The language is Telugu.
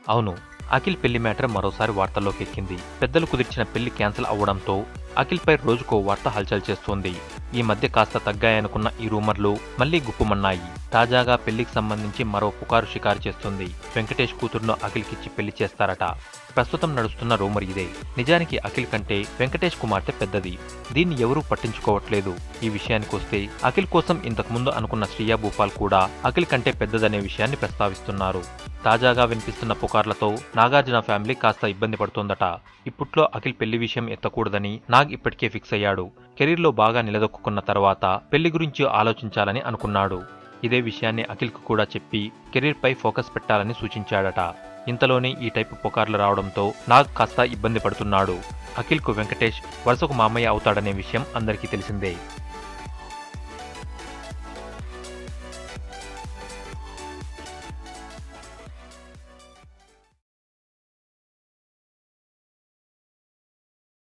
అవును, అఖిల్ పెళ్లి మ్యాటర్ మరోసారి వార్తల్లోకి ఎక్కింది. పెద్దలు కుదిర్చిన పెళ్లి క్యాన్సిల్ అవ్వడంతో అఖిల్పై రోజుకో వార్త హల్చల్ చేస్తోంది. ఈ మధ్య కాస్త తగ్గాయనుకున్న ఈ రూమర్లు మళ్లీ గుప్పుమన్నాయి. తాజాగా పెళ్లికి సంబంధించి మరో పుకారు షికారు చేస్తుంది. వెంకటేష్ కూతురును అఖిల్కిచ్చి పెళ్లి చేస్తారట. ప్రస్తుతం నడుస్తున్న రూమర్ ఇదే. నిజానికి అఖిల్ కంటే వెంకటేష్ కుమార్తె పెద్దది. దీన్ని ఎవరూ పట్టించుకోవట్లేదు. ఈ విషయానికొస్తే అఖిల్ కోసం ఇంతకుముందు అనుకున్న శ్రియా భూపాల్ కూడా అఖిల్ కంటే పెద్దదనే విషయాన్ని ప్రస్తావిస్తున్నారు. తాజాగా వినిపిస్తున్న పుకార్లతో నాగార్జున ఫ్యామిలీ కాస్త ఇబ్బంది పడుతోందట. ఇప్పట్లో అఖిల్ పెళ్లి విషయం ఎత్తకూడదని నాగ్ ఇప్పటికే ఫిక్స్ అయ్యాడు. కెరీర్లో బాగా నిలదొక్కున్న తర్వాత పెళ్లి గురించి ఆలోచించాలని అనుకున్నాడు. ఇదే విషయాన్ని అఖిల్కు కూడా చెప్పి కెరీర్పై ఫోకస్ పెట్టాలని సూచించాడట. ఇంతలోనే ఈ టైపు పుకార్లు రావడంతో నాగ్ కాస్త ఇబ్బంది పడుతున్నాడు. అఖిల్కు వెంకటేష్ వరుసకు మామయ్య అవుతాడనే విషయం అందరికీ తెలిసిందే.